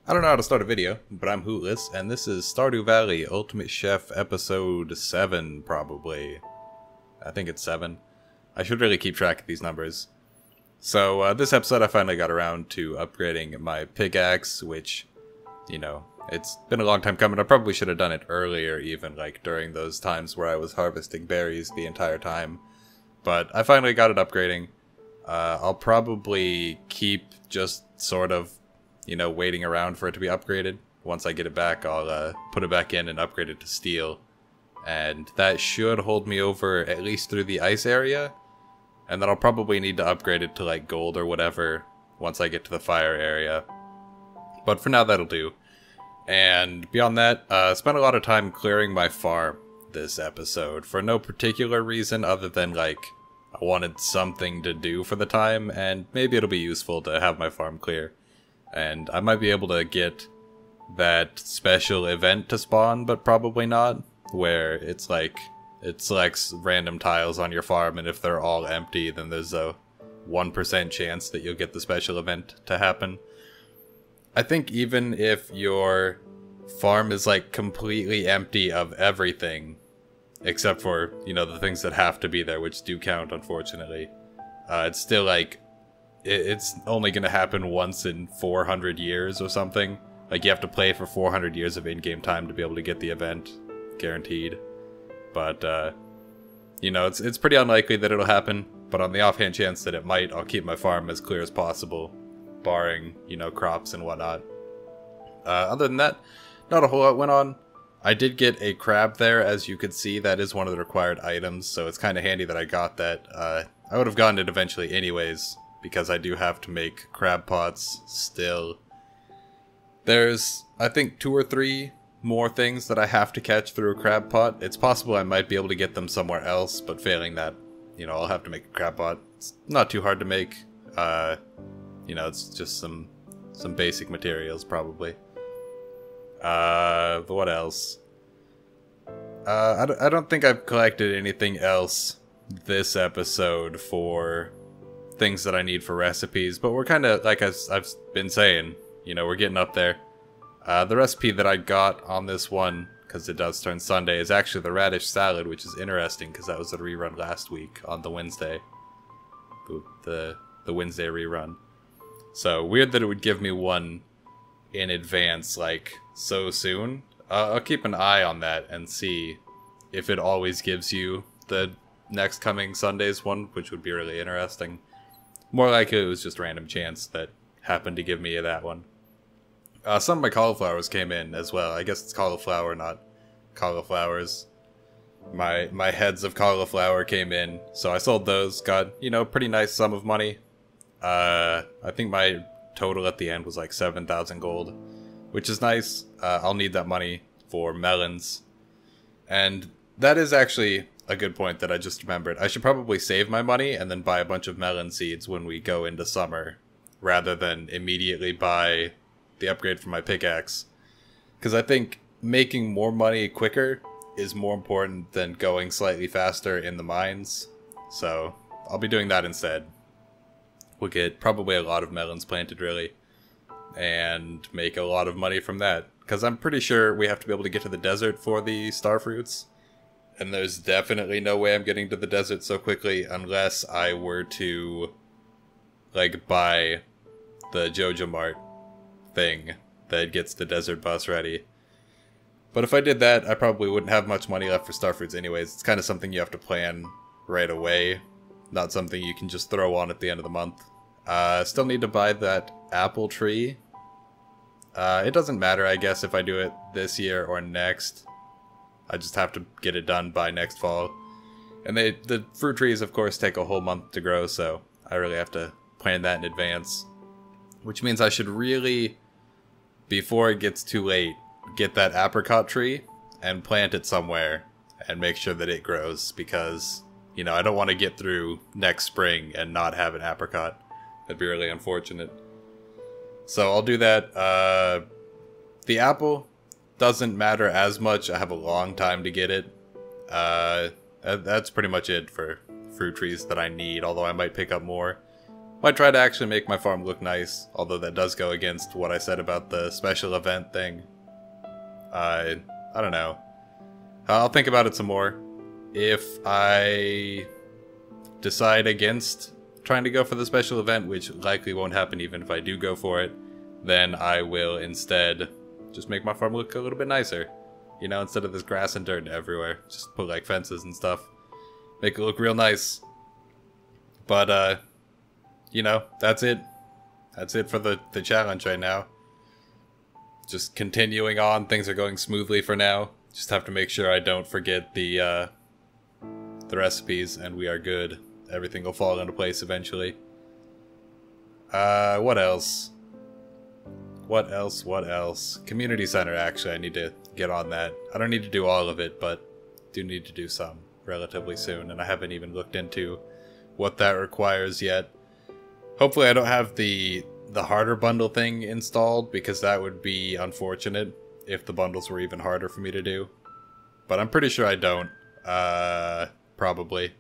I don't know how to start a video, but I'm Hootless, and this is Stardew Valley Ultimate Chef episode 7, probably. I think it's 7. I should really keep track of these numbers. So, this episode I finally got around to upgrading my pickaxe, which, you know, it's been a long time coming. I probably should have done it earlier, even, like, during those times where I was harvesting berries the entire time. But I finally got it upgrading. I'll probably keep just sort of waiting around for it to be upgraded. Once I get it back, I'll put it back in and upgrade it to steel. And that should hold me over at least through the ice area. And then I'll probably need to upgrade it to like gold or whatever once I get to the fire area. But for now, that'll do. And beyond that, spent a lot of time clearing my farm this episode for no particular reason other than like I wanted something to do for the time, and maybe it'll be useful to have my farm clear. And I might be able to get that special event to spawn, but probably not, where it's like, it selects random tiles on your farm, and if they're all empty, then there's a 1% chance that you'll get the special event to happen. I think even if your farm is like completely empty of everything, except for, the things that have to be there, which do count, unfortunately, it's still like, it's only going to happen once in 400 years or something. Like, you have to play for 400 years of in-game time to be able to get the event. Guaranteed. But, it's pretty unlikely that it'll happen. But on the offhand chance that it might, I'll keep my farm as clear as possible. Barring, crops and whatnot. Other than that, not a whole lot went on. I did get a crab there, as you could see. That is one of the required items, so it's kind of handy that I got that. I would have gotten it eventually anyways, because I do have to make crab pots still. There's, I think, 2 or 3 more things that I have to catch through a crab pot. It's possible I might be able to get them somewhere else, but failing that, I'll have to make a crab pot. It's not too hard to make. It's just some basic materials, probably. But what else? I don't think I've collected anything else this episode for things that I need for recipes, but we're kind of, like I've been saying, we're getting up there. The recipe that I got on this one, because it does turn Sunday, is actually the radish salad, which is interesting because that was a rerun last week on the Wednesday. The Wednesday rerun. So, weird that it would give me one in advance, like, so soon. I'll keep an eye on that and see if it always gives you the next coming Sunday's one, which would be really interesting. More like it was just random chance that happened to give me that one. Some of my cauliflowers came in as well. I guess it's cauliflower, not cauliflowers. My heads of cauliflower came in, so I sold those. Got, pretty nice sum of money. I think my total at the end was like 7,000 gold, which is nice. I'll need that money for melons. And that is actually a good point that I just remembered. I should probably save my money and then buy a bunch of melon seeds when we go into summer, rather than immediately buy the upgrade for my pickaxe. Because I think making more money quicker is more important than going slightly faster in the mines. So I'll be doing that instead. We'll get probably a lot of melons planted, really, and make a lot of money from that. Because I'm pretty sure we have to be able to get to the desert for the star fruits. And there's definitely no way I'm getting to the desert so quickly unless I were to, like, buy the Jojo Mart thing that gets the desert bus ready. But if I did that, I probably wouldn't have much money left for star fruits anyways. It's kind of something you have to plan right away. Not something you can just throw on at the end of the month. Still need to buy that apple tree. It doesn't matter, I guess, if I do it this year or next. I just have to get it done by next fall. And the fruit trees, of course, take a whole month to grow, so I really have to plan that in advance. Which means I should really, before it gets too late, get that apricot tree and plant it somewhere and make sure that it grows, because, I don't want to get through next spring and not have an apricot. That'd be really unfortunate. So I'll do that. The apple doesn't matter as much. I have a long time to get it. That's pretty much it for fruit trees that I need, although I might pick up more. Might try to actually make my farm look nice, although that does go against what I said about the special event thing. I don't know. I'll think about it some more. If I decide against trying to go for the special event, which likely won't happen even if I do go for it, then I will instead just make my farm look a little bit nicer. You know, instead of this grass and dirt everywhere. Just put like fences and stuff. Make it look real nice. But, you know, that's it. That's it for the challenge right now. Just continuing on. Things are going smoothly for now. Just have to make sure I don't forget the recipes, and we are good. Everything will fall into place eventually. What else? What else? Community center, actually, I need to get on that. I don't need to do all of it, but do need to do some relatively soon, and I haven't even looked into what that requires yet. Hopefully I don't have the harder bundle thing installed, because that would be unfortunate if the bundles were even harder for me to do. But I'm pretty sure I don't. Probably.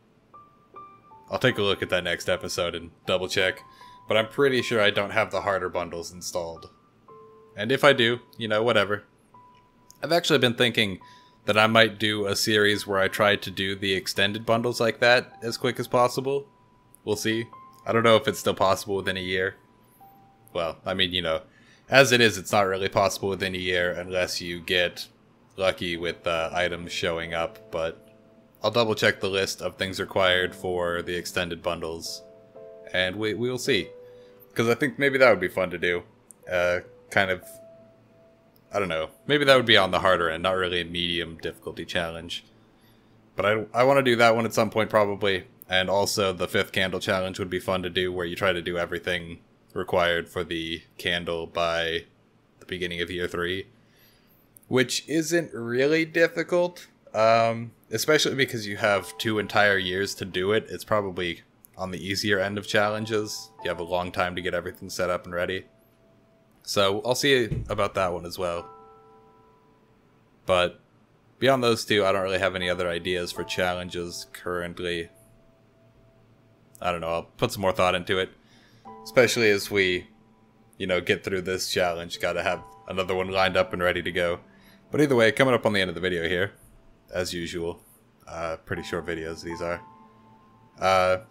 I'll take a look at that next episode and double check. But I'm pretty sure I don't have the harder bundles installed. And if I do, you know, whatever. I've actually been thinking that I might do a series where I try to do the extended bundles like that as quick as possible. We'll see. I don't know if it's still possible within a year. Well, I mean, you know, as it is, it's not really possible within a year unless you get lucky with items showing up, but I'll double check the list of things required for the extended bundles, and we will see. Because I think maybe that would be fun to do. Kind of, I don't know, maybe that would be on the harder end, not really a medium difficulty challenge. But I want to do that one at some point probably, and also the 5th candle challenge would be fun to do, where you try to do everything required for the candle by the beginning of year 3. Which isn't really difficult, especially because you have 2 entire years to do it. It's probably on the easier end of challenges. You have a long time to get everything set up and ready. So I'll see about that one as well. But beyond those 2, I don't really have any other ideas for challenges currently. I don't know, I'll put some more thought into it. Especially as we, you know, get through this challenge. Gotta have another one lined up and ready to go. But either way, coming up on the end of the video here, as usual. Pretty short videos these are.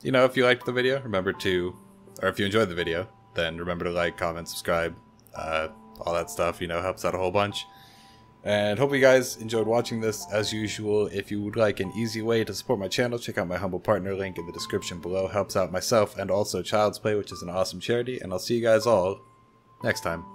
You know, if you liked the video, remember to, or if you enjoyed the video, then remember to like, comment, subscribe, all that stuff, you know, helps out a whole bunch. And hope you guys enjoyed watching this. As usual, if you would like an easy way to support my channel, check out my humble partner link in the description below. Helps out myself and also Child's Play, which is an awesome charity. And I'll see you guys all next time.